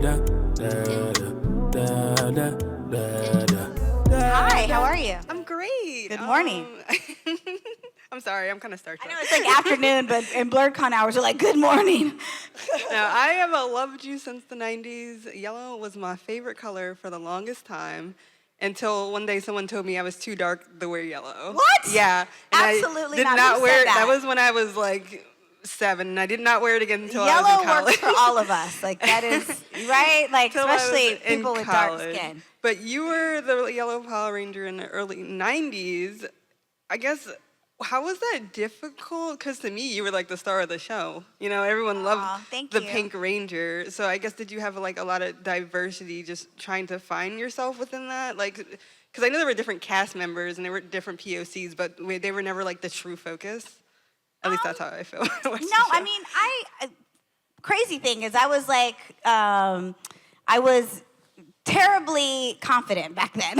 Hi, how are you? I'm great. Good morning. I'm sorry, I'm kind of starstruck. I know it's like afternoon, but in Blerdcon hours are like, good morning. No, I have loved you since the 90s. Yellow was my favorite color for the longest time until one day someone told me I was too dark to wear yellow. What? Yeah. Absolutely I did not. Who wear said it. that? That was when I was like 7, and I did not wear it again until I was Yellow in college. works for all of us. Like, that is, right? Like, Till I was especially in people with dark college. skin. But you were the Yellow Power Ranger in the early 90s. I guess, how was that difficult? Because to me, you were like the star of the show. You know, everyone loved the Pink Ranger. So I guess, did you have like a lot of diversity just trying to find yourself within that? Like, because I know there were different cast members and there were different POCs, but they were never like the true focus. At least that's how I feel. No, I mean, crazy thing is I was like, I was terribly confident back then.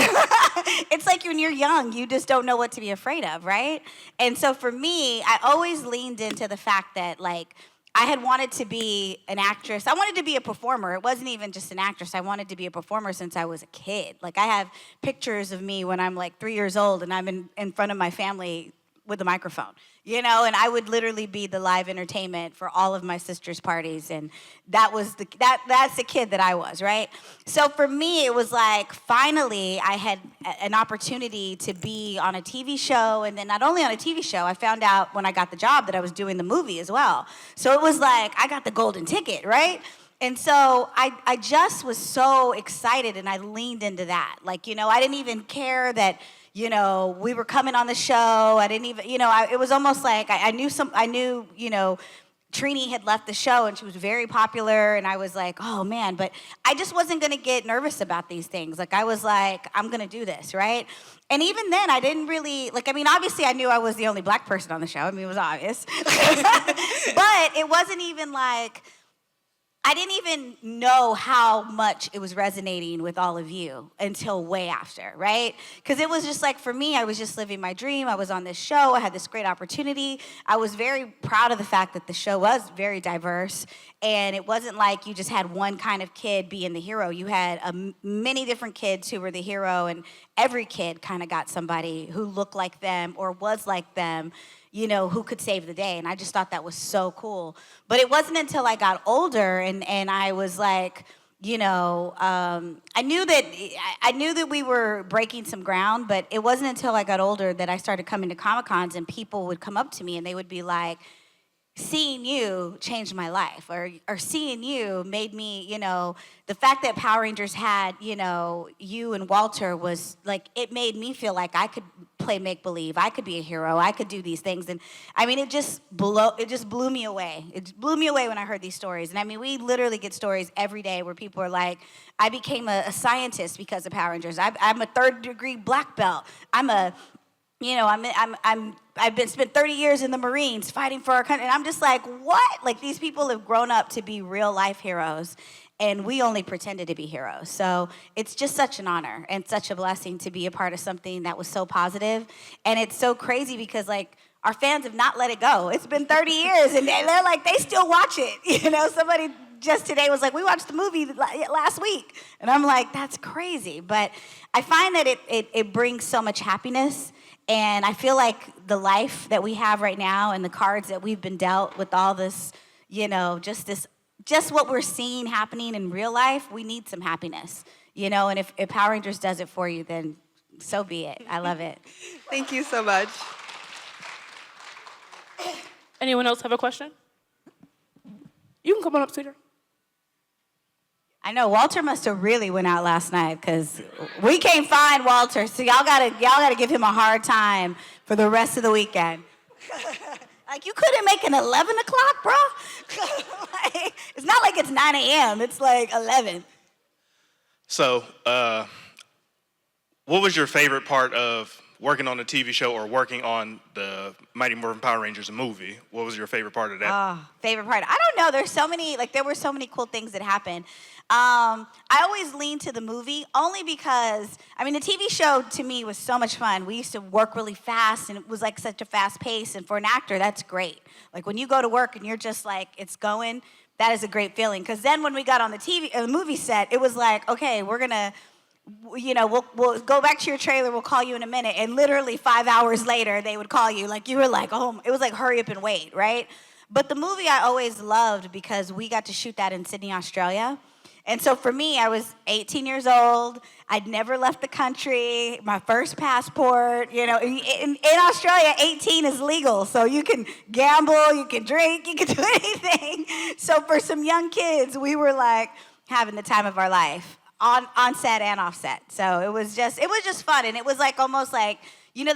It's like when you're young, you just don't know what to be afraid of, right? And so for me, I always leaned into the fact that like I had wanted to be an actress. I wanted to be a performer. It wasn't even just an actress. I wanted to be a performer since I was a kid. Like I have pictures of me when I'm like 3 years old and I'm in front of my family with a microphone, you know, and I would literally be the live entertainment for all of my sister's parties, and that's the kid that I was, right? So for me, it was like finally I had an opportunity to be on a TV show, and then not only on a TV show, I found out when I got the job that I was doing the movie as well. So it was like I got the golden ticket, right? And so I just was so excited, and I leaned into that. Like, you know, I didn't even care that, you know, we were coming on the show. I didn't even, you know, it was almost like I knew, you know, Trini had left the show and she was very popular, and I was like, oh man, but I just wasn't gonna get nervous about these things. Like I was like, I'm gonna do this, right? And even then I didn't really, like, I mean, obviously I knew I was the only black person on the show. I mean, it was obvious. But it wasn't even like, I didn't even know how much it was resonating with all of you until way after, right? Because it was just like, for me, I was just living my dream. I was on this show. I had this great opportunity. I was very proud of the fact that the show was very diverse. And it wasn't like you just had one kind of kid being the hero. You had many different kids who were the hero, and every kid kind of got somebody who looked like them or was like them, you know, who could save the day. And I just thought that was so cool. But it wasn't until I got older and I was like, you know, I knew that we were breaking some ground, but it wasn't until I got older that I started coming to Comic-Cons and people would come up to me and they would be like, seeing you changed my life, or seeing you made me, you know, the fact that Power Rangers had, you know, you and Walter was like, it made me feel like I could play make-believe, I could be a hero, I could do these things. And I mean, it just blew me away. It blew me away when I heard these stories. And I mean, we literally get stories every day where people are like, I became a scientist because of Power Rangers. I'm a third-degree black belt. You know, I've been spent 30 years in the Marines fighting for our country, and I'm just like, what? Like, these people have grown up to be real life heroes, and we only pretended to be heroes. So it's just such an honor and such a blessing to be a part of something that was so positive. And it's so crazy because, like, our fans have not let it go. It's been 30 years, and they're like, they still watch it. You know, somebody just today was like, we watched the movie last week. And I'm like, that's crazy. But I find that it brings so much happiness. And I feel like the life that we have right now and the cards that we've been dealt with all this, you know, just what we're seeing happening in real life, we need some happiness, you know, and if Power Rangers does it for you, then so be it. I love it. Thank you so much. Anyone else have a question? You can come on up, Cedar. I know Walter must have really went out last night because we can't find Walter, so y'all gotta give him a hard time for the rest of the weekend. Like, you couldn't make an 11 o'clock, bro? Like, it's not like it's 9 a.m. It's like 11. So, what was your favorite part of working on the TV show or working on the Mighty Morphin Power Rangers movie? What was your favorite part of that? Favorite part? I don't know. There's so many, like, there were so many cool things that happened. I always lean to the movie only because, I mean, the TV show to me was so much fun. We used to work really fast, and it was like such a fast pace. And for an actor, that's great. Like, when you go to work and you're just like, it's going, that is a great feeling. Because then when we got on the movie set, it was like, okay, we're gonna, we'll go back to your trailer. We'll call you in a minute. And literally 5 hours later, they would call you. Like you were like, oh, it was like hurry up and wait, right? But the movie I always loved because we got to shoot that in Sydney, Australia. And so for me, I was 18 years old. I'd never left the country. My first passport, in Australia, 18 is legal. So you can gamble, you can drink, you can do anything. So for some young kids, we were like having the time of our life on set and off set. So it was just fun. And it was like almost like,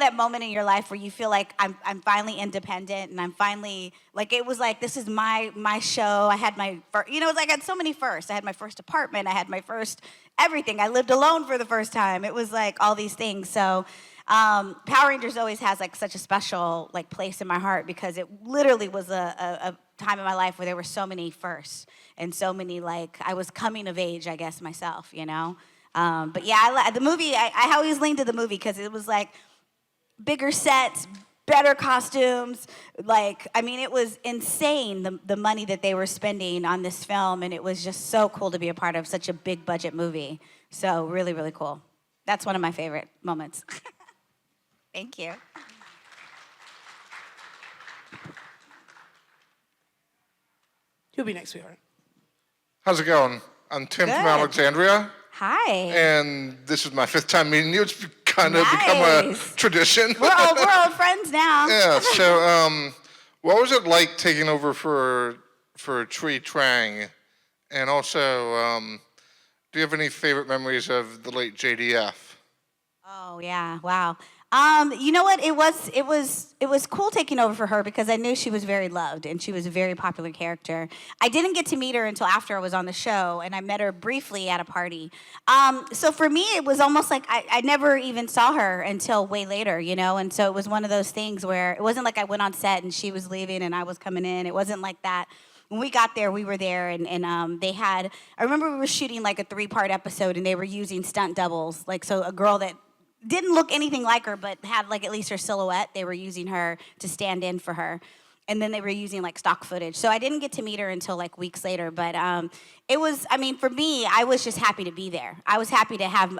that moment in your life where you feel like I'm finally independent and I'm finally, like, it was like, this is my show. I had my first, it was like I had so many firsts. I had my first apartment. I had my first everything. I lived alone for the first time. It was like all these things. So Power Rangers always has like such a special like place in my heart because it literally was a time in my life where there were so many firsts and so many, like, I was coming of age, I guess, myself, But yeah, the movie, I always leaned to the movie because it was like, bigger sets, better costumes. Like, I mean, it was insane, the money that they were spending on this film, and it was just so cool to be a part of such a big budget movie. So really, really cool. That's one of my favorite moments. Thank you. You'll be next, sweetheart. How's it going? I'm Tim Good. from Alexandria. Hi. And this is my 5th time meeting you. It's kind of become a tradition. We're old friends now. Yeah, so what was it like taking over for Tree Trang? And also, do you have any favorite memories of the late JDF? Oh yeah, wow. You know what? It was cool taking over for her because I knew she was very loved and she was a very popular character. I didn't get to meet her until after I was on the show, and I met her briefly at a party. So for me, it was almost like I never even saw her until way later, And so it was one of those things where it wasn't like I went on set and she was leaving and I was coming in. It wasn't like that. When we got there, we were there, and they had. I remember we were shooting like a 3-part episode, and they were using stunt doubles, like so a girl that didn't look anything like her, but had like at least her silhouette. They were using her to stand in for her. And then they were using like stock footage. So I didn't get to meet her until like weeks later. But it was, for me, I was just happy to be there. I was happy to have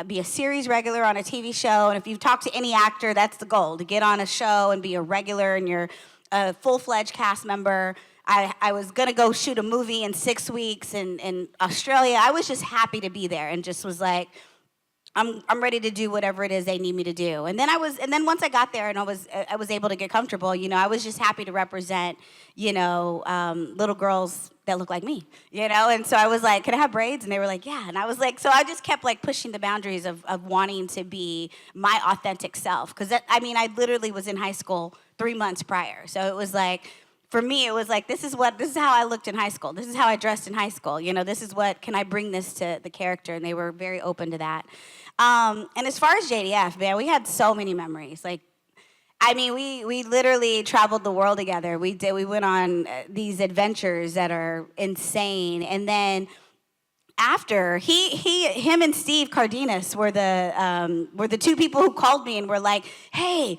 be a series regular on a TV show. And if you've talked to any actor, that's the goal, to get on a show and be a regular and you're a full-fledged cast member. I was going to go shoot a movie in 6 weeks in Australia. I was just happy to be there and just was like, I'm ready to do whatever it is they need me to do. And then once I got there and I was able to get comfortable, I was just happy to represent, little girls that look like me, And so I was like, can I have braids? And they were like, yeah. And I was like, so I just kept like pushing the boundaries of wanting to be my authentic self. Because I literally was in high school 3 months prior. So it was like, for me, it was like, this is how I looked in high school. This is how I dressed in high school. Can I bring this to the character? And they were very open to that. And as far as JDF, man, we had so many memories. Like, we literally traveled the world together. We went on these adventures that are insane. And then after, him and Steve Cardenas were the 2 people who called me and were like, hey,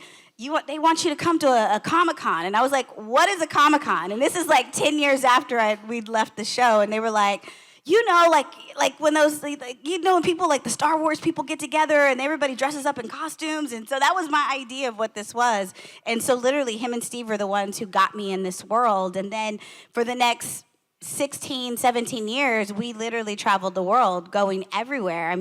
they want you to come to a Comic-Con. And I was like, what is a Comic-Con? And this is like 10 years after we'd left the show. And they were like, like when those, when people like the Star Wars people get together and everybody dresses up in costumes. And so that was my idea of what this was. And so literally him and Steve were the ones who got me in this world. And then for the next 16, 17 years, we literally traveled the world, going everywhere.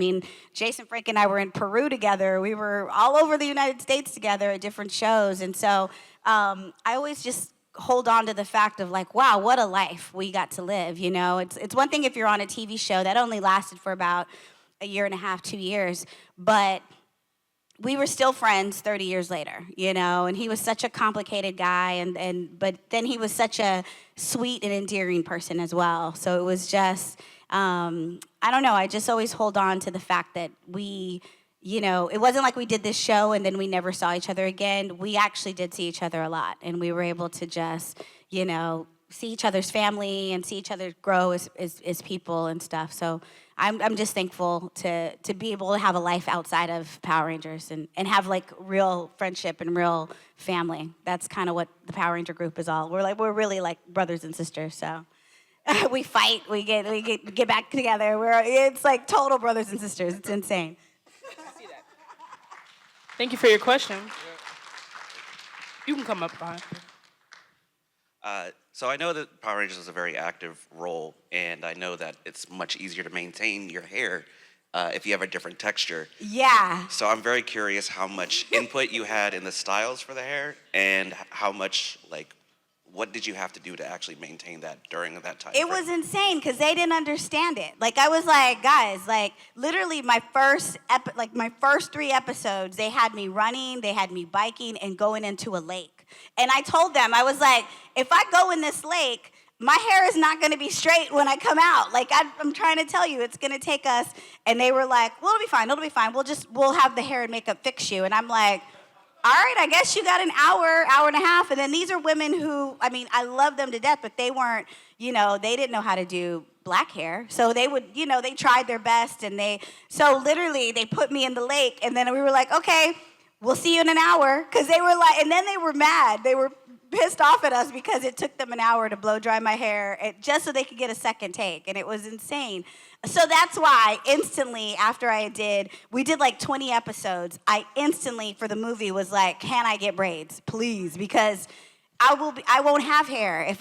Jason Frank and I were in Peru together. We were all over the United States together at different shows. And so I always just hold on to the fact of like, wow, what a life we got to live, It's one thing if you're on a TV show that only lasted for about a year and a half, 2 years, but we were still friends 30 years later, and he was such a complicated guy, but then he was such a sweet and endearing person as well. So it was just, I don't know, I just always hold on to the fact that we, it wasn't like we did this show and then we never saw each other again. We actually did see each other a lot, and we were able to just, see each other's family and see each other grow as people and stuff. So I'm just thankful to be able to have a life outside of Power Rangers and have like real friendship and real family. That's kind of what the Power Ranger group is all. We're really like brothers and sisters. So We fight. We get back together. It's like total brothers and sisters. It's insane. Thank you for your question. You can come up behind. So I know that Power Rangers is a very active role, and I know that it's much easier to maintain your hair if you have a different texture. Yeah. So I'm very curious how much input you had in the styles for the hair, and how much, like, what did you have to do to actually maintain that during that time? It was insane because they didn't understand it. Like, I was like, guys, like, literally my first 3 episodes, they had me running, they had me biking, and going into a lake. And I told them, I was like, if I go in this lake, my hair is not going to be straight when I come out. Like, I'm trying to tell you, it's going to take us. And they were like, well, it'll be fine. We'll have the hair and makeup fix you. And I'm like, all right, I guess you got an hour and a half. And then these are women who, I mean, I love them to death, but they weren't, they didn't know how to do black hair. So they would, they tried their best. And so literally they put me in the lake. And then we were like, okay, we'll see you in an hour. Because they were like, and then they were mad. They were pissed off at us because it took them an hour to blow dry my hair just so they could get a second take. And it was insane. So that's why instantly after we did like 20 episodes, I instantly for the movie was like, can I get braids, please? Because I won't have hair if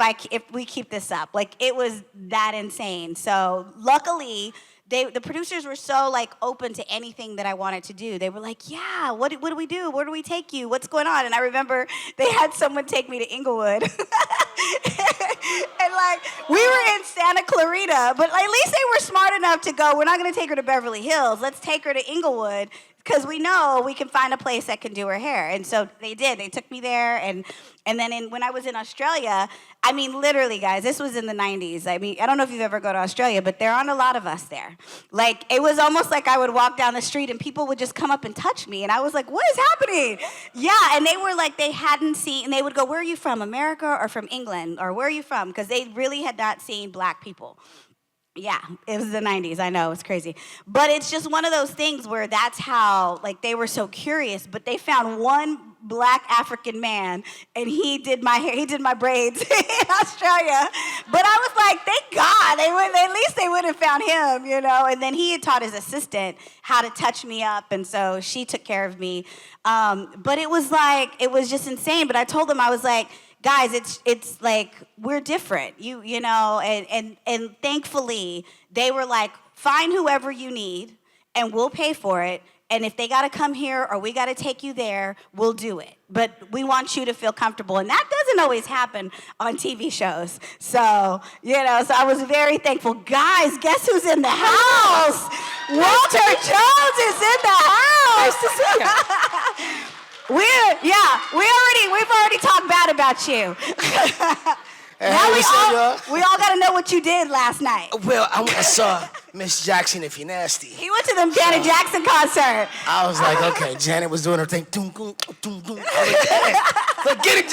we keep this up. Like, it was that insane. So luckily, the producers were so like open to anything that I wanted to do. They were like, yeah, what do we do? Where do we take you? What's going on? And I remember they had someone take me to Inglewood. And like, we were in Santa Clarita, but at least they were smart enough to go, we're not gonna take her to Beverly Hills. Let's take her to Inglewood because we know we can find a place that can do her hair. And so they did. They took me there. And then when I was in Australia, I mean, literally, guys, this was in the 90s. I mean, I don't know if you've ever go to Australia, but there aren't a lot of us there. Like, it was almost like I would walk down the street and people would just come up and touch me. And I was like, what is happening? Yeah, and they were like, they hadn't seen, and they would go, where are you from, America or from England? Or where are you from? Because they really had not seen black people. Yeah, it was the 90s. I know, it's crazy. But it's just one of those things where that's how, like, they were so curious, but they found one black African man, and he did my hair, he did my braids in Australia. But I was like, thank God, at least they would have found him, And then he had taught his assistant how to touch me up, and so she took care of me. But it was just insane. But I told them, I was like, guys, it's like, we're different, and thankfully they were like, find whoever you need and we'll pay for it. And if they got to come here or we got to take you there, we'll do it. But we want you to feel comfortable. And that doesn't always happen on TV shows. So, so I was very thankful. Guys, guess who's in the house? Walter Jones is in the house. Nice to see you. We've already talked bad about you. Now we all got to know what you did last night. Well, I went and saw Miss Jackson If You're Nasty. He went to the Janet Jackson concert. I was like, okay, Janet was doing her thing. Doom, doom, doom, doom. I was like, get it,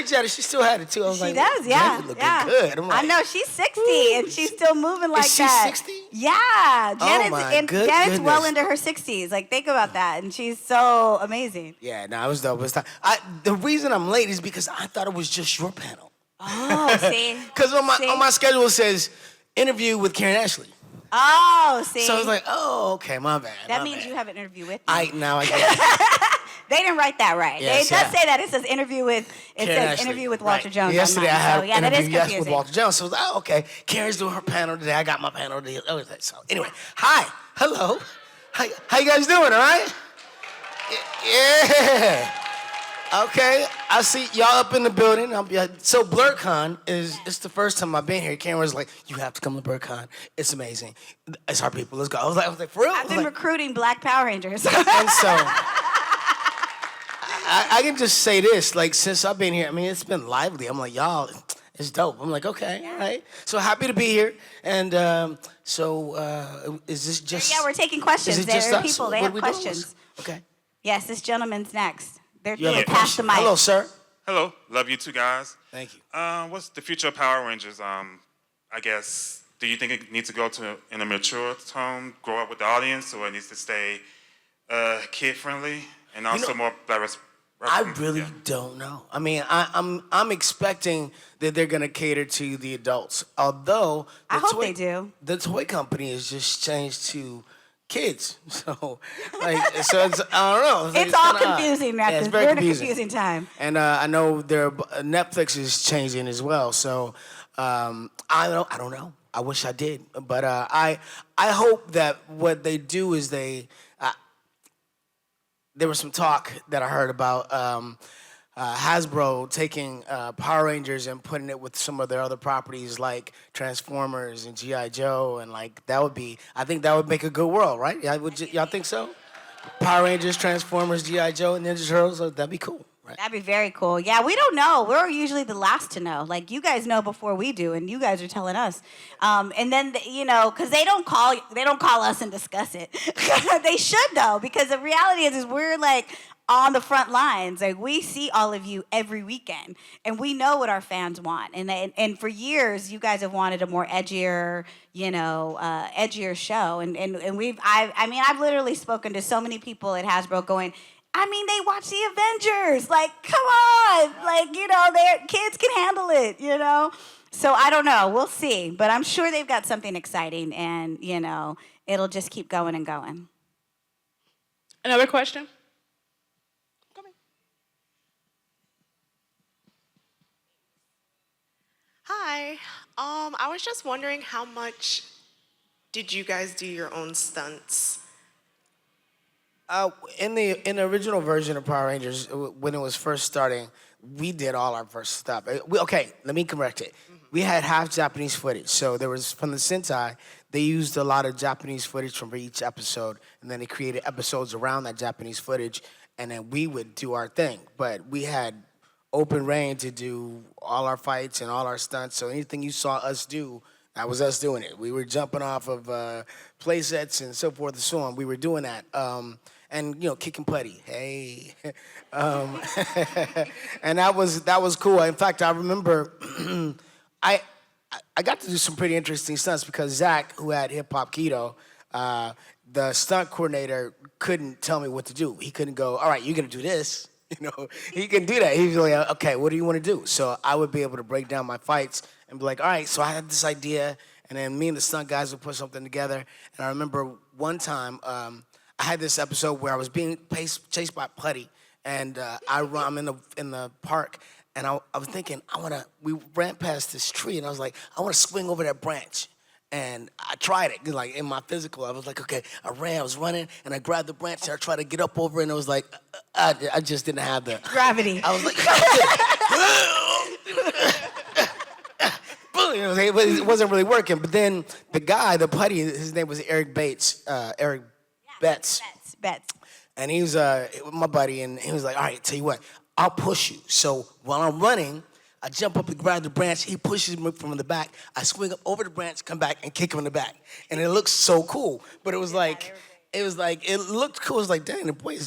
Janet. She still had it, too. I was she like, does, yeah. Janet looking good. I'm like, I know, she's 60, and she's still moving like is she that. 60? Yeah. Janet's well goodness. into her 60s. Like, think about that. And she's so amazing. Yeah, no, it was dope. It was the reason I'm late is because I thought it was just your panel. Oh, see? Because on my schedule it says interview with Karen Ashley. Oh, see? So I was like, oh, okay, my bad. That means you have an interview with me. I get it. They didn't write that right. Yes, it does say that. It says interview with Walter Jones. Yesterday I had that is interview confusing. with Walter Jones. So I was like, oh, okay. Karen's doing her panel today. I got my panel today. So anyway, hi, hello. How you guys doing, all right? Yeah. Okay, I see y'all up in the building. So Blerdcon it's the first time I've been here. Karen was like, you have to come to Blerdcon. It's amazing. It's our people. Let's go. I was like, for real? I've been recruiting Black Power Rangers. And so I can just say this, like, since I've been here, I mean, it's been lively. I'm like, y'all, it's dope. I'm like, okay, all right. So happy to be here. And is this just... Yeah, we're taking questions. There are people, they have questions. Okay. Yes, this gentleman's next. They're You have a past the question? mic. Hello, sir. Hello, love you two guys. Thank you. What's the future of Power Rangers? I guess, do you think it needs to go in a mature tone, grow up with the audience, or it needs to stay kid-friendly and also more I really don't know. I mean, I'm expecting that they're gonna cater to the adults. Although I hope they do. The toy company has just changed to kids. So it's I don't know. It's all kinda odd. confusing Yeah, at it's this. very We're in a confusing. confusing time. And I know Netflix is changing as well. So I don't know. I wish I did, but I hope that what they do is there was some talk that I heard about Hasbro taking Power Rangers and putting it with some of their other properties like Transformers and G.I. Joe, and like I think that would make a good world, right? Y'all think so? Power Rangers, Transformers, G.I. Joe, and Ninja Turtles, that'd be cool. Right. That'd be very cool. Yeah, we don't know. We're usually the last to know. Like, you guys know before we do, and you guys are telling us. And then, because they don't call us and discuss it. They should, though, because the reality is we're, like, on the front lines. Like, we see all of you every weekend, and we know what our fans want. And for years, you guys have wanted a more edgier, edgier show. And I've literally spoken to so many people at Hasbro going, they watch the Avengers. Like, come on. Like, their kids can handle it, So I don't know. We'll see. But I'm sure they've got something exciting, and, it'll just keep going and going. Another question? Hi. I was just wondering, how much did you guys do your own stunts? In the original version of Power Rangers, when it was first starting, we did all our first stuff. Okay, let me correct it. We had half Japanese footage. So there was, from the Sentai, they used a lot of Japanese footage from each episode, and then they created episodes around that Japanese footage, and then we would do our thing. But we had open reign to do all our fights and all our stunts. So anything you saw us do, that was us doing it. We were jumping off of play sets and so forth and so on. We were doing that. And kicking putty, hey, and that was cool. In fact, I remember I got to do some pretty interesting stunts because Zach, who had Hip Hop Keto, the stunt coordinator couldn't tell me what to do. He couldn't go, all right, you're gonna do this. He couldn't do that. He was like, okay, what do you want to do? So I would be able to break down my fights and be like, all right, so I had this idea, and then me and the stunt guys would put something together. And I remember one time. I had this episode where I was being chased by Putty, and I'm in the park, and I was thinking, we ran past this tree, and I was like, I want to swing over that branch. And I tried it, like in my physical, I was like, okay, I was running, and I grabbed the branch, and I tried to get up over it, and I was like, I just didn't have the gravity. I was like, it wasn't really working. But then the guy, the Putty, his name was Eric Betts. And he was my buddy, and he was like, all right, tell you what, I'll push you. So while I'm running, I jump up and grab the branch. He pushes me from the back. I swing up over the branch, come back, and kick him in the back. And it looks so cool. But it looked cool. It was like, dang, the boy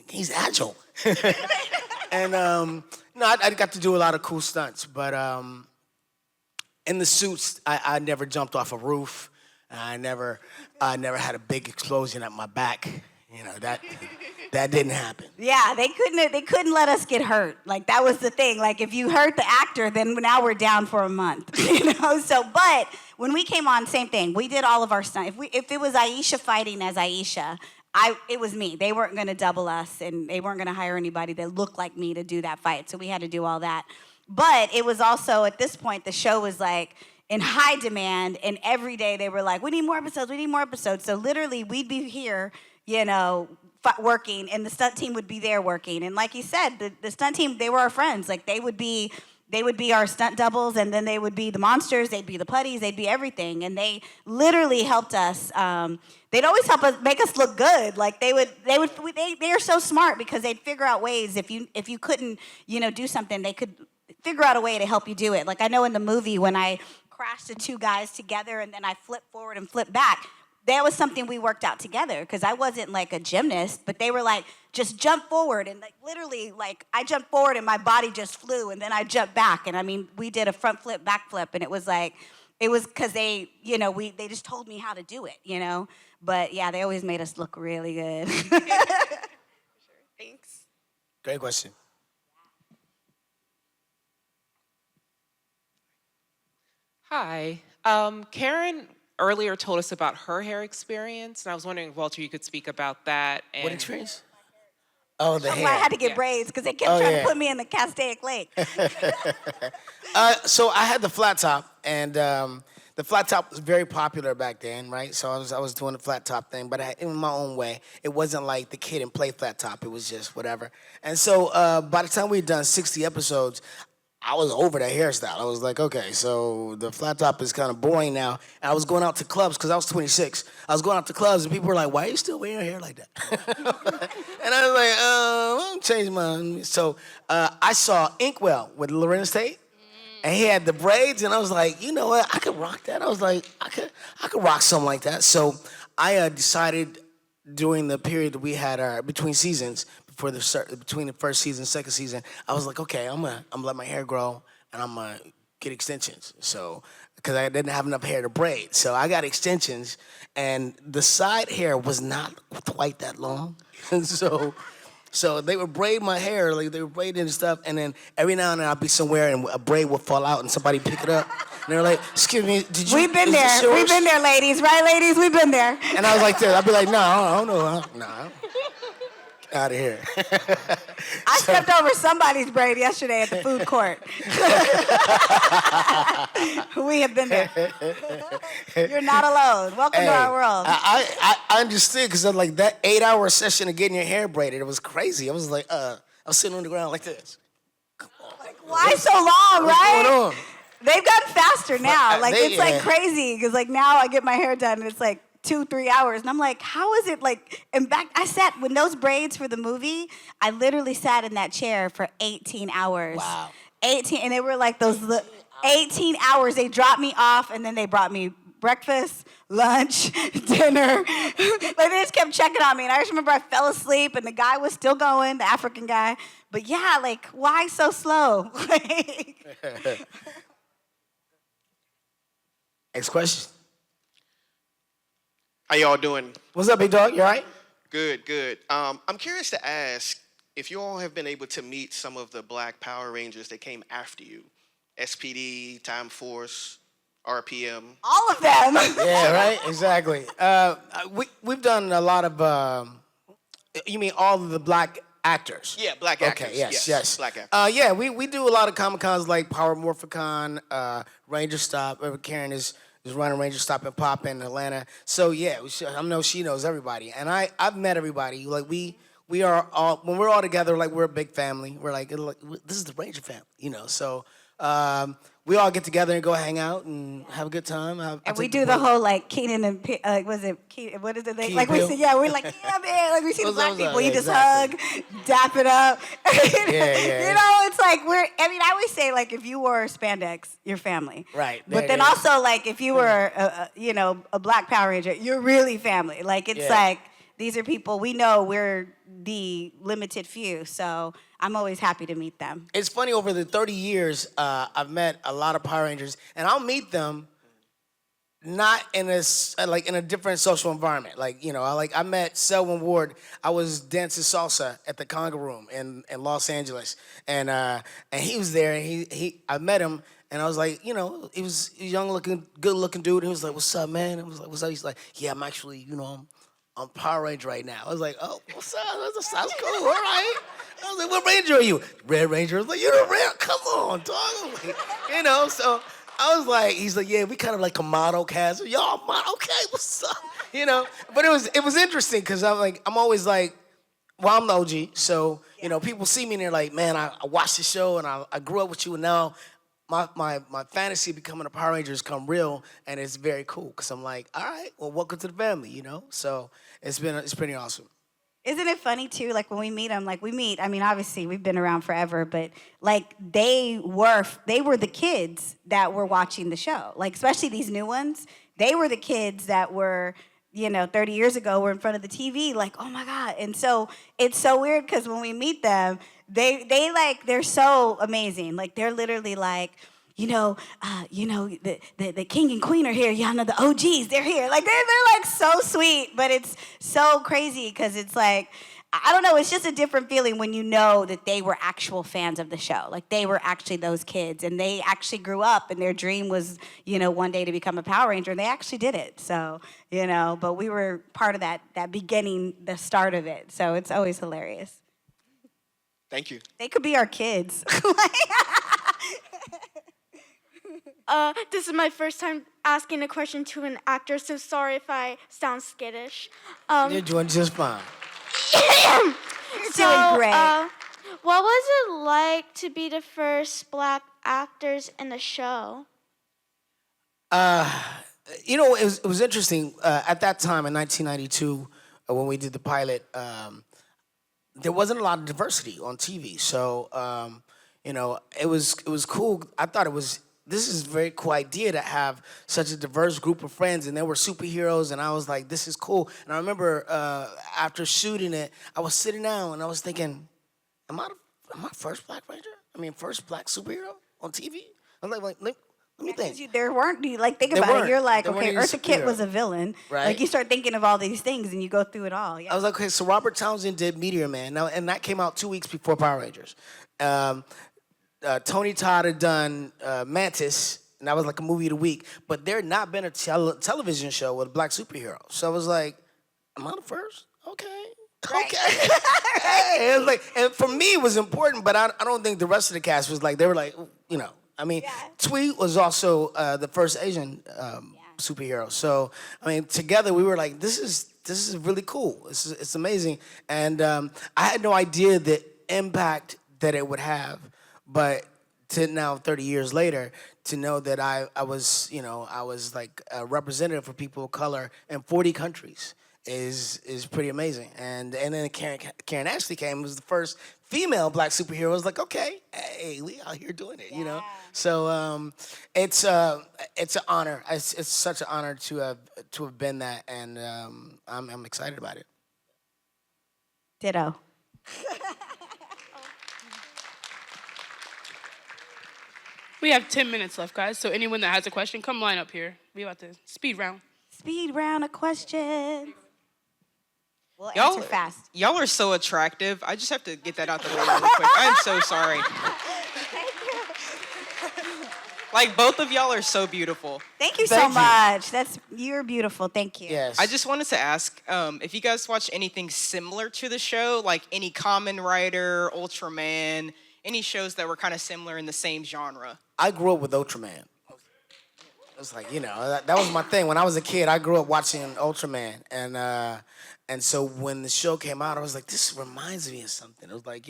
he's agile. And I got to do a lot of cool stunts. But in the suits, I never jumped off a roof. I never had a big explosion at my back. That didn't happen. Yeah, they couldn't let us get hurt. Like, that was the thing. Like, if you hurt the actor, then now we're down for a month. So, but when we came on, same thing. We did all of our stunts. If it was Aisha fighting as Aisha, it was me. They weren't going to double us, and they weren't going to hire anybody that looked like me to do that fight. So we had to do all that. But it was also, at this point, the show was like in high demand, and every day they were like, we need more episodes. So literally, we'd be here, working, and the stunt team would be there working. And like you said, the stunt team, they were our friends. Like, they would be our stunt doubles, and then they would be the monsters, they'd be the putties, they'd be everything. And they literally helped us. They'd always help us, make us look good. Like, they are so smart, because they'd figure out ways, if you couldn't, do something, they could figure out a way to help you do it. Like, I know in the movie, when I crashed the two guys together and then I flipped forward and flipped back, that was something we worked out together, because I wasn't like a gymnast, but they were like, just jump forward. And like, literally, like, I jumped forward and my body just flew, and then I jumped back. And we did a front flip, back flip, and it was because they, they just told me how to do it, But yeah, they always made us look really good. Sure. Thanks. Great question. Hi. Karen earlier told us about her hair experience, and I was wondering, Walter, you could speak about that. And What experience? Oh, the That's hair. why I had to get braids because they kept trying to put me in the Castaic Lake. So I had the flat top, and the flat top was very popular back then, right? So I was doing the flat top thing, but in my own way. It wasn't like the kid and play flat top. It was just whatever. And so by the time we had done 60 episodes, I was over that hairstyle. I was like, okay, so the flat top is kind of boring now. And I was going out to clubs because I was 26. I was going out to clubs and people were like, why are you still wearing your hair like that? And I was like, I'll change mine. So I saw Inkwell with Lorenz Tate. And he had the braids, and I was like, you know what? I could rock that. I was like, I could rock something like that. So I decided during the period that we had between seasons, between the first season, second season, I was like, okay, I'm gonna let my hair grow, and I'm gonna get extensions. So because I didn't have enough hair to braid, so I got extensions, and the side hair was not quite that long, and so they would braid my hair, like they would braid it and stuff, and then every now and then I'd be somewhere and a braid would fall out and somebody pick it up. And they're like, excuse me, did you? We've been there. We've been there, ladies. Right, ladies? We've been there. And I was like this. I'd be like, no, I don't know. Nah. Get out of here. I stepped over somebody's braid yesterday at the food court. We have been there. You're not alone. Welcome to our world. I understood because of like that 8-hour session of getting your hair braided, it was crazy. I was like, I was sitting on the ground like this. Like, why so long, What's right? going on? They've gotten faster now. Like, it's like yeah. crazy because like now I get my hair done and it's like 2-3 hours. And I'm like, how is it like, and back, I sat, when those braids for the movie, I literally sat in that chair for 18 hours. Wow. 18, and they were like those 18 hours. They dropped me off and then they brought me breakfast, lunch, dinner. Like they just kept checking on me. And I just remember I fell asleep and the guy was still going, the African guy. But yeah, like, why so slow? Next question. How y'all doing? What's up, big dog? You all right? Good, good. I'm curious to ask if you all have been able to meet some of the Black Power Rangers that came after you. SPD, Time Force, RPM. All of them. Yeah, right? Exactly. We've done a lot of, you mean all of the black actors? Yeah, black actors. Okay, yes. Black actors. Yeah, we do a lot of Comic-Cons like Power Morphicon, Ranger Stop. Karen is running Ranger Stop and Pop in Atlanta. So yeah, I know she knows everybody. And I've met everybody. Like we are all, when we're all together, like we're a big family. We're like this is the Ranger family, you know. So we all get together and go hang out and have a good time. And we do the whole like Keenan and was it Keenan, what is it? Like we see, yeah, we're like, yeah, man. Like we see the black people, you just hug, dap it up. Yeah. You know, it's like I always say like if you wore spandex, you're family. Right. But then also like if you were a black Power Ranger, you're really family. Like it's like these are people we know, we're the limited few. So I'm always happy to meet them. It's funny, over the 30 years, I've met a lot of Power Rangers, and I'll meet them not in a different social environment. Like, you know, I met Selwyn Ward. I was dancing salsa at the Conga Room in Los Angeles, and he was there, and I met him, and I was like, you know, he was a young-looking, good-looking dude. He was like, "What's up, man?" I was like, "What's up?" He's like, "Yeah, I'm actually, you know, I'm Power Ranger right now." I was like, "Oh, what's up? That sounds cool. All right." I was like, "What Ranger are you?" "Red Ranger." I was like, "You're the Red? Come on, dog." I'm like, you know, so I was like, he's like, "Yeah, we kind of like a model cast." "Y'all, model, okay, what's up?" You know, but it was interesting because I'm always like, well, I'm the OG, so you know, people see me and they're like, "Man, I watched the show and I grew up with you, and now my fantasy of becoming a Power Ranger has come real, and it's very cool because I'm like, all right, well, welcome to the family, you know." So it's pretty awesome. Isn't it funny too? Like when we meet them, I mean, obviously we've been around forever, but like they were the kids that were watching the show. Like especially these new ones, they were the kids that were, 30 years ago were in front of the TV. Like, oh my God! And so it's so weird because when we meet them, they're so amazing. Like they're literally like, the king and queen are here. Y'all know the OGs, they're here. Like they're like so sweet, but it's so crazy because it's like I don't know, it's just a different feeling when you know that they were actual fans of the show. Like they were actually those kids and they actually grew up and their dream was, one day to become a Power Ranger and they actually did it. So, but we were part of that beginning, the start of it. So it's always hilarious. Thank you. They could be our kids. This is my first time asking a question to an actor, so sorry if I sound skittish. You're doing just fine. You're doing great. What was it like to be the first Black actors in the show? It was interesting. At that time in 1992, when we did the pilot, there wasn't a lot of diversity on TV. So, it was cool. I thought this is a very cool idea to have such a diverse group of friends, and they were superheroes, and I was like, this is cool. And I remember after shooting it, I was sitting down and I was thinking, am I first Black Ranger? First Black superhero on TV? I'm like let me think. There weren't, think about it. You're like, There weren't okay, any Eartha Kitt superheroes. was a villain. Right. Like you start thinking of all these things and you go through it all. Yeah. I was like, okay, so Robert Townsend did Meteor Man, and that came out 2 weeks before Power Rangers. Tony Todd had done Mantis, and that was like a movie of the week. But there had not been a television show with a Black superhero. So I was like, am I the first? Okay. Right. Okay. Hey, it was like, and for me, it was important, but I don't think the rest of the cast was like, they were like, Tweet was also the first Asian superhero. So, together we were like, this is really cool. It's amazing. And I had no idea the impact that it would have. But to now, 30 years later, to know that I was like a representative for people of color in 40 countries is pretty amazing. And then Karen Ashley came, was the first female Black superhero. I was like, okay, hey, we out here doing it, So it's an honor. It's such an honor to have been that, and I'm excited about it. Ditto. We have 10 minutes left, guys. So anyone that has a question, come line up here. We about to speed round. Speed round of questions. We'll answer fast. Y'all are so attractive. I just have to get that out the way really quick. I'm so sorry. Like, both of y'all are so beautiful. Thank you so much. You're beautiful. Thank you. Yes. I just wanted to ask if you guys watch anything similar to the show, like any Kamen Rider, Ultraman, any shows that were kind of similar in the same genre. I grew up with Ultraman. It's like, that was my thing. When I was a kid, I grew up watching Ultraman. And so when the show came out, I was like, this reminds me of something. It was like,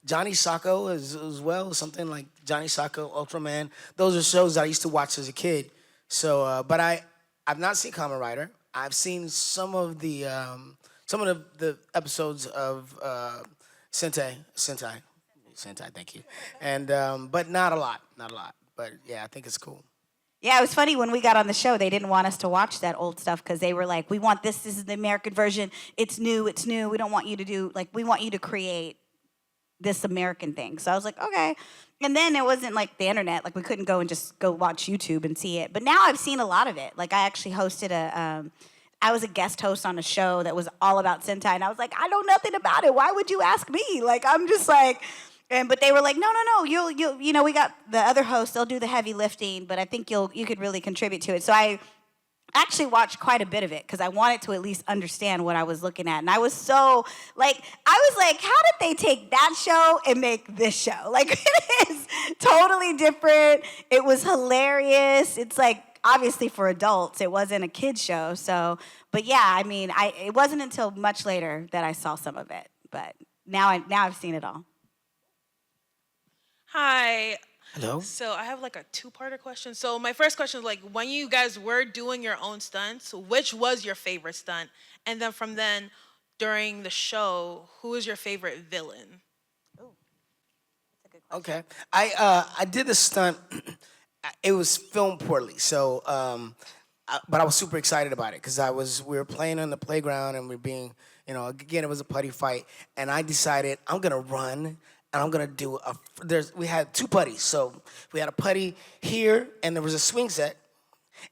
Johnny Sacco as well, something like Johnny Sacco, Ultraman. Those are shows that I used to watch as a kid. So, but I've not seen Kamen Rider. I've seen some of the episodes of Sentai, thank you. And but not a lot. But yeah, I think it's cool. Yeah, it was funny when we got on the show, they didn't want us to watch that old stuff because they were like, we want this is the American version. It's new. We don't want you to do, we want you to create this American thing. So I was like, okay. And then it wasn't like the internet, we couldn't go and just go watch YouTube and see it. But now I've seen a lot of it. I actually hosted I was a guest host on a show that was all about Sentai, and I was like, I know nothing about it. Why would you ask me? I'm just like... But they were like, no, you'll we got the other hosts, they'll do the heavy lifting, but I think you could really contribute to it. So I actually watched quite a bit of it because I wanted to at least understand what I was looking at. And I was so, how did they take that show and make this show? It is totally different. It was hilarious. It's obviously for adults. It wasn't a kid's show. So, but yeah, it wasn't until much later that I saw some of it. But now I've seen it all. Hi. Hello. So I have a two-parter question. So my first question is when you guys were doing your own stunts, which was your favorite stunt? And then from then, during the show, who was your favorite villain? Ooh, that's a good question. Okay. I did the stunt. It was filmed poorly, so but I was super excited about it because we were playing on the playground and we were being, again, it was a putty fight, and I decided I'm gonna run. And I'm gonna do we had two putties. So we had a putty here, and there was a swing set.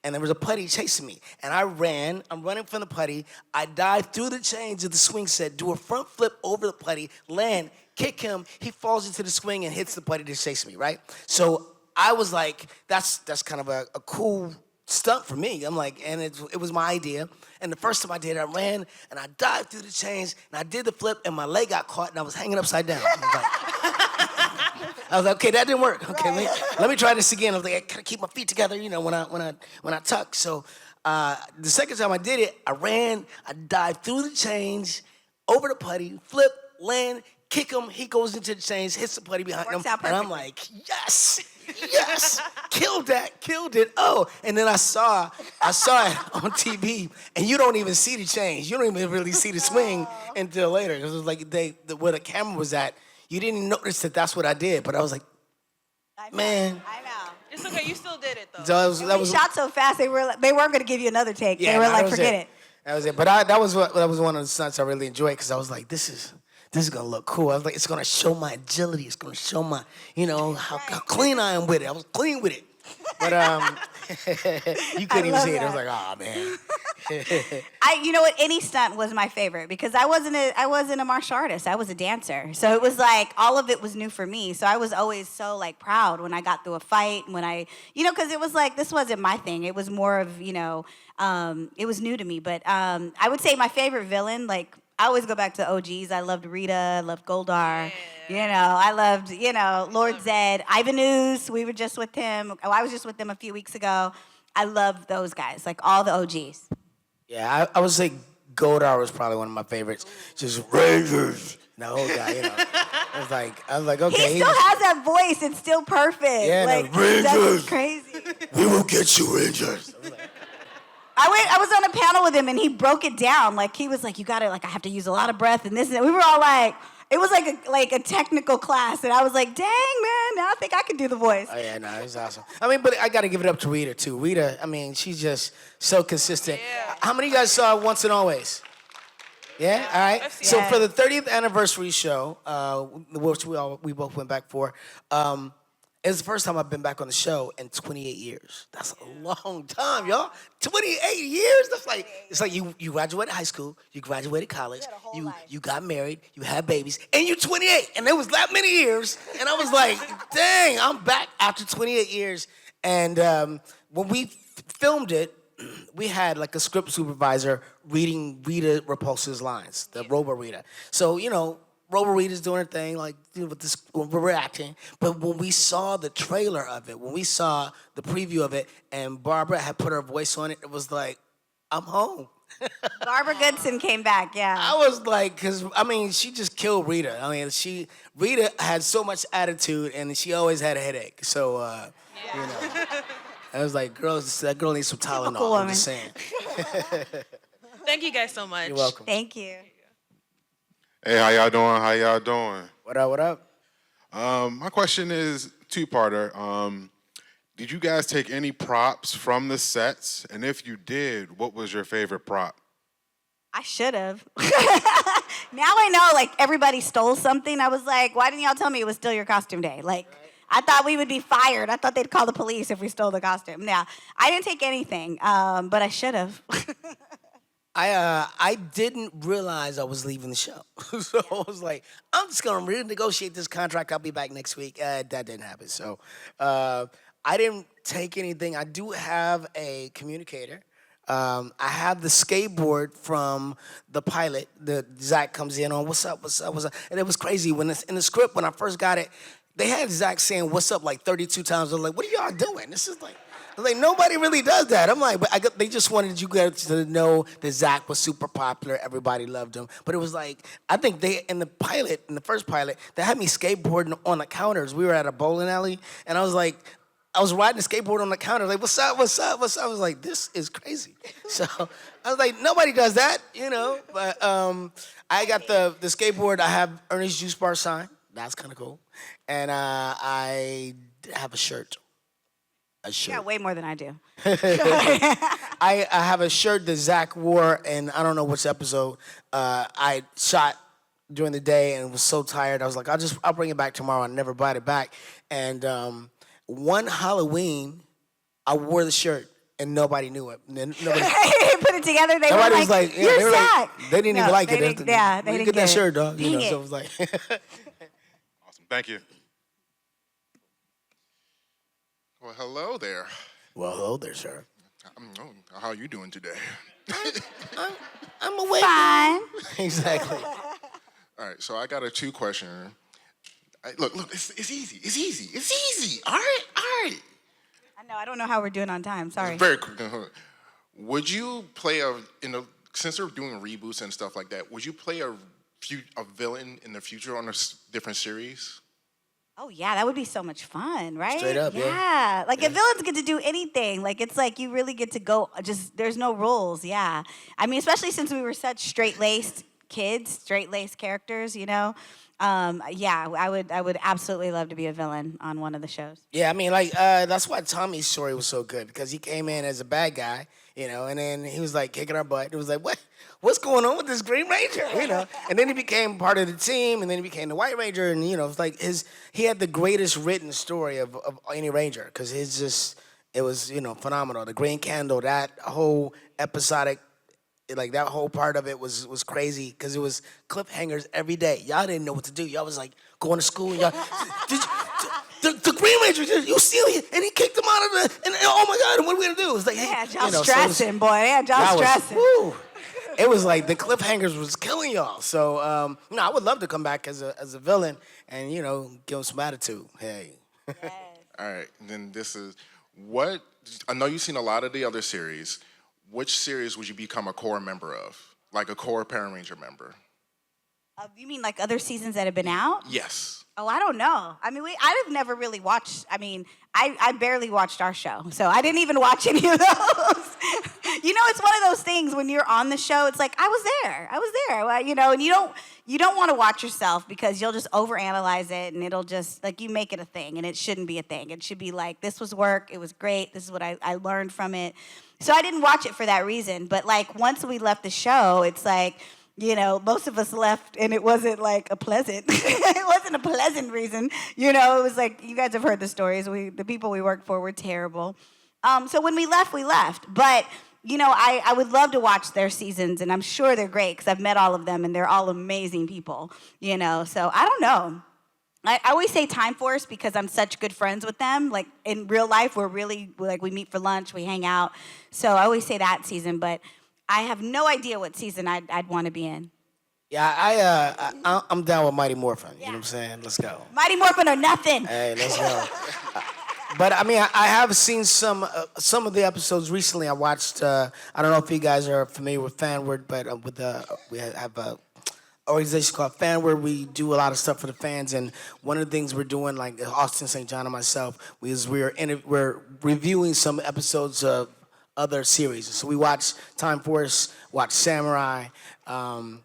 and there was a putty chasing me. And I ran. I'm running from the putty. I dive through the chains of the swing set, do a front flip over the putty, land, kick him. He falls into the swing and hits the putty to chase me, right? So I was like, that's kind of a cool stunt for me. I'm like, and it was my idea. And the first time I did it, I ran and I dived through the chains and I did the flip and my leg got caught and I was hanging upside down. I was like, okay, that didn't work. Okay, let me try this again. I was like, I gotta keep my feet together, when I tuck. So the second time I did it, I ran, I dived through the chains, over the putty, flip, land, kick him. He goes into the chains, hits the putty behind him, and I'm like, yes, killed it. Oh, and then I saw it on TV, and you don't even see the change. You don't even really see the swing until later. It was like where the camera was at. You didn't notice that that's what I did, but I was like, man. I know. It's okay. You still did it though. So that was shot so fast they weren't going to give you another take. They were like, forget it. That was it. But that was one of the stunts I really enjoyed because I was like, this is gonna look cool. I was like, it's gonna show my agility. It's gonna show my, how clean I am with it. I was clean with it. But you couldn't even see it. I was like, oh man. You know what? Any stunt was my favorite because I wasn't a martial artist. I was a dancer. So it was like all of it was new for me. So I was always so like proud when I got through a fight, when I, because it was like this wasn't my thing. It was more of, it was new to me. But I would say my favorite villain, like I always go back to OGs. I loved Rita, I loved Goldar. I loved, Lord Zed, Ivanus. We were just with him. I was just with him a few weeks ago. I loved those guys, like all the OGs. Yeah, I would say Goldar was probably one of my favorites. Just Rangers. The whole guy, I was like, okay. He still has that voice. It's still perfect. Yeah, like, Rangers. Crazy. We will get you, Rangers. I was on a panel with him and he broke it down. Like he was like, you gotta, like, I have to use a lot of breath and this and that. We were all like, it was like a technical class, and I was like, dang, man, now I think I can do the voice. Oh, yeah, no, it was awesome. But I got to give it up to Rita, too. Rita, she's just so consistent. Yeah. How many of you guys saw Once and Always? Yeah? All right. So for the 30th anniversary show, which we both went back for, it's the first time I've been back on the show in 28 years. That's a long time, y'all. 28 years? It's like you graduated high school, you graduated college, you got married, you had babies, and you're 28. And it was that many years. And I was like, dang, I'm back after 28 years. And when we filmed it, we had like a script supervisor reading Rita Repulsa's lines, the Robo Rita. So, Robo Rita's doing her thing, like with this, we're acting. But when we saw the trailer of it, when we saw the preview of it, and Barbara had put her voice on it, it was like, I'm home. Barbara Goodson came back, yeah. I was like, because, she just killed Rita. Rita had so much attitude, and she always had a headache. So, I was like, that girl needs some Tylenol. Cool I'm just saying. Thank you guys so much. You're welcome. Thank you. Hey, how y'all doing? What up? My question is two-parter. Did you guys take any props from the sets? And if you did, what was your favorite prop? I should have. Now I know, like, everybody stole something. I was like, why didn't y'all tell me it was still your costume day? Like, I thought we would be fired. I thought they'd call the police if we stole the costume. Yeah, I didn't take anything, but I should have. I didn't realize I was leaving the show. So I was like, I'm just going to renegotiate this contract. I'll be back next week. That didn't happen. So I didn't take anything. I do have a communicator. I have the skateboard from the pilot. Zach comes in on, what's up? And it was crazy. When in the script, when I first got it, they had Zach saying, what's up, like 32 times. I was like, what are y'all doing? This is like... nobody really does that. I'm like, but they just wanted you guys to know that Zach was super popular. Everybody loved him. But it was like, I think in the first pilot, they had me skateboarding on the counters. We were at a bowling alley, and I was like, I was riding a skateboard on the counter, like, what's up? I was like, this is crazy. So I was like, nobody does that, But I got the skateboard. I have Ernest Juice Bar sign. That's kind of cool. And I have a shirt. Yeah, way more than I do. I have a shirt that Zach wore, and I don't know which episode. I shot during the day and was so tired. I was like, I'll bring it back tomorrow. I never bought it back. And one Halloween, I wore the shirt, and nobody knew it. And then nobody put it together. They were nobody like, was like, yeah, "You're they were like- Zach." they didn't even like it. They didn't Where you get get that it. shirt, dog. You Dang know, it. so it was like. Awesome. Thank you. Well, hello there. Well, hello there, sir. How are you doing today? I'm awake. Fine. Exactly. All right, so I got a 2-question. Look, it's easy. It's easy. All right. I know. I don't know how we're doing on time. Sorry. Very quick. Would you play since they're doing reboots and stuff like that, would you play a villain in the future on a different series? Oh yeah, that would be so much fun, right? Straight up, yeah. Yeah. Like if villains get to do anything, like it's like you really get to go. Just there's no rules. Yeah. I mean, especially since we were such straight-laced kids, straight-laced characters. You know. Yeah, I would absolutely love to be a villain on one of the shows. Yeah, I mean, like, that's why Tommy's story was so good, because he came in as a bad guy, you know, and then he was, like, kicking our butt. It was like, what's going on with this Green Ranger, you know? And then he became part of the team, and then he became the White Ranger, and, you know, it's like he had the greatest written story of any Ranger, because it was, you know, phenomenal. The Green Candle, that whole episodic, like that whole part of it was crazy because it was cliffhangers every day. Y'all didn't know what to do. Y'all was like going to school. Y'all, the Green Ranger, you steal it, and he kicked him out of and oh my God, what are we gonna do? It's like, hey, y'all you know, stressing, boy. Yeah, y'all stressing. It was like the cliffhangers was killing y'all. So, you know, I would love to come back as a villain and, you know, give him some attitude. Hey. Yes. All right, then this is what I know. You've seen a lot of the other series. Which series would you become a core member of? Like a core Power Ranger member? You mean like other seasons that have been out? Yes. Oh, I don't know. I mean, I've never really watched. I mean, I barely watched our show, so I didn't even watch any of those. You know, it's one of those things when you're on the show. It's like I was there. Well, you know, and you don't want to watch yourself because you'll just overanalyze it, and it'll just like you make it a thing, and it shouldn't be a thing. It should be like this was work. It was great. This is what I learned from it. So I didn't watch it for that reason. But like once we left the show, it's like, you know, most of us left and it wasn't like a pleasant, it wasn't a pleasant reason. You know, it was like, you guys have heard the stories. The people we worked for were terrible. So when we left, we left. But, you know, I would love to watch their seasons and I'm sure they're great because I've met all of them and they're all amazing people, you know. So I don't know. I always say Time Force because I'm such good friends with them. Like in real life, we're really like we meet for lunch, we hang out. So I always say that season, but I have no idea what season I'd want to be in. Yeah, I'm down with Mighty Morphin. You know what I'm saying? Let's go. Mighty Morphin or nothing. Hey, let's go. But I mean, I have seen some of the episodes recently. I watched. I don't know if you guys are familiar with Fanword, but we have a organization called Fanword. We do a lot of stuff for the fans, and one of the things we're doing, like Austin St. John and myself, we're reviewing some episodes of other series. So we watch Time Force, watch Samurai, I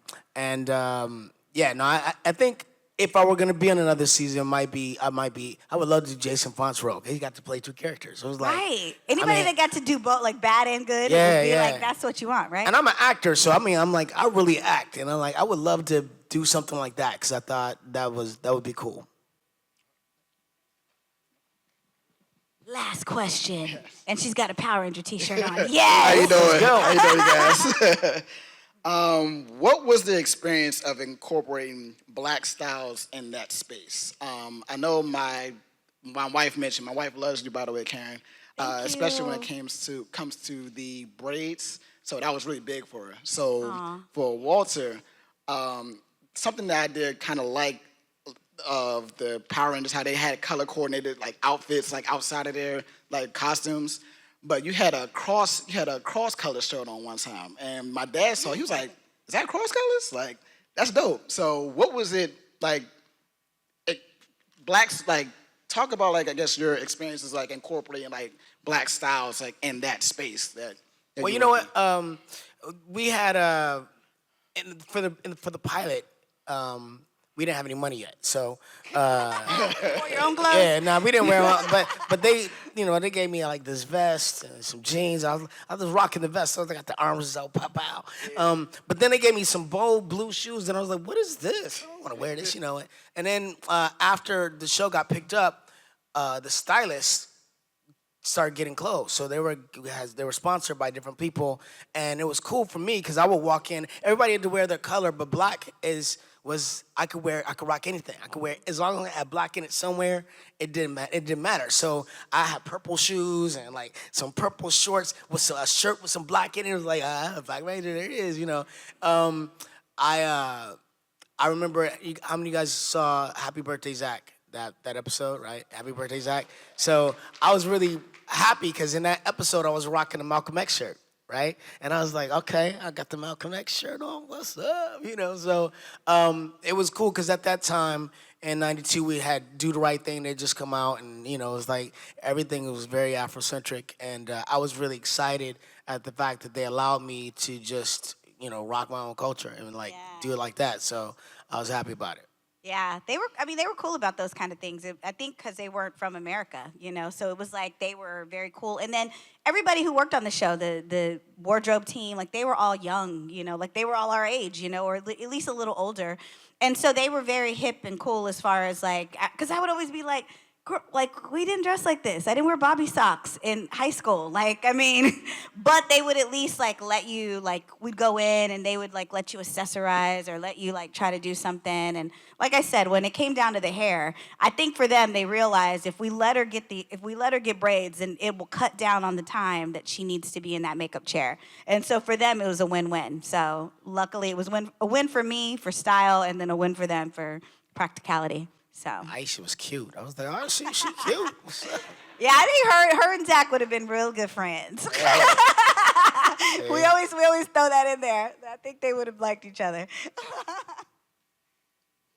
think if I were gonna be on another season, I would love to do Jason Font's role. He got to play 2 characters. So it was like, right. Anybody that got to do both, like bad and good, Yeah, would be yeah. like, that's what you want, right? And I'm an actor, so I mean, I'm like, I really act, and I'm like, I would love to do something like that because I thought that would be cool. Last question. And she's got a Power Ranger t-shirt on. How Yes! you doing? Let's go. How you doing, guys? What was the experience of incorporating Black styles in that space? I know my wife mentioned. My wife loves you, by the way, Karen. Especially when it comes to the braids. So that was really big for her. So for Walter, something that I did kind of like of the Power Rangers, how they had color coordinated like outfits, like outside of their like costumes. But you had a cross color shirt on one time, and my dad saw it, he was like, "Is that cross colors? Like, that's dope." So what was it like? Blacks, like, talk about like I guess your experiences like incorporating like Black styles like in that space. Well, you know what? We had for the pilot. We didn't have any money yet, so. Wore your own gloves? Yeah, no, we didn't wear them. But they, you know, they gave me like this vest and some jeans. I was rocking the vest, so I got the arms out, pop out. But then they gave me some bold blue shoes, and I was like, "What is this? I don't want to wear this," you know. And then after the show got picked up, the stylist started getting clothes. So they were sponsored by different people, and it was cool for me because I would walk in. Everybody had to wear their color, but black I could rock anything. I could wear, as long as I had black in it somewhere, it didn't matter. So I had purple shoes and like some purple shorts with a shirt with some black in it. It was like, Black Ranger, there it is, you know. I remember, how many of you guys saw Happy Birthday, Zach? That episode, right? Happy Birthday, Zach. So I was really happy because in that episode I was rocking a Malcolm X shirt, right? And I was like, okay, I got the Malcolm X shirt on, what's up? You know, so it was cool because at that time in '92 we had Do the Right Thing that just come out, and you know, it was like everything was very Afrocentric, and I was really excited at the fact that they allowed me to just, you know, rock my own culture and like do it like that. So I was happy about it. Yeah, they were cool about those kind of things. I think because they weren't from America, you know, so it was like they were very cool. And then everybody who worked on the show, the wardrobe team, like they were all young, you know, like they were all our age, you know, or at least a little older. And so they were very hip and cool as far as like, because I would always be like, we didn't dress like this. I didn't wear bobby socks in high school. Like, I mean, but they would at least like let you, like, we'd go in and they would like let you accessorize or let you like try to do something. And like I said, when it came down to the hair, I think for them, they realized if we let her get braids, then it will cut down on the time that she needs to be in that makeup chair. And so for them, it was a win-win. So luckily it was a win for me for style, and then a win for them for practicality. So Aisha was cute. I was like, oh, she cute. Yeah, I think her and Zach would have been real good friends. We always throw that in there. I think they would have liked each other.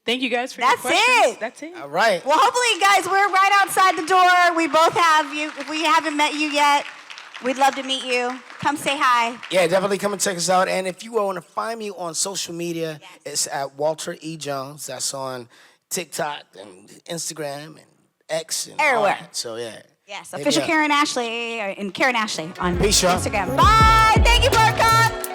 Thank you guys for your questions. That's it. All right. Well, hopefully, guys, we're right outside the door. We both have you. If we haven't met you yet, we'd love to meet you. Come say hi. Yeah, definitely come and check us out. And if you want to find me on social media, it's at Walter E. Jones. That's on TikTok and Instagram and X and everywhere. All that. So yeah. Yes, official Karen Ashley and Karen Ashley on Peace, y'all. Instagram. Bye. Thank you, Blerdcon.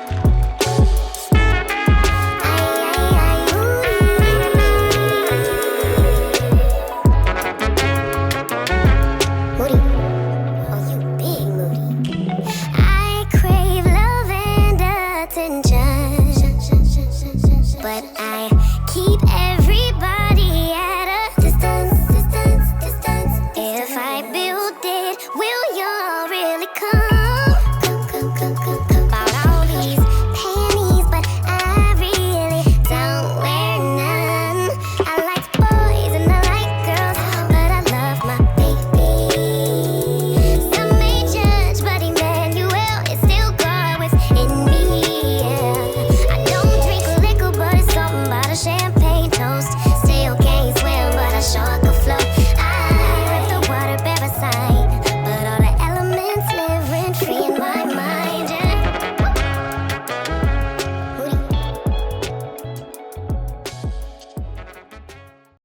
But I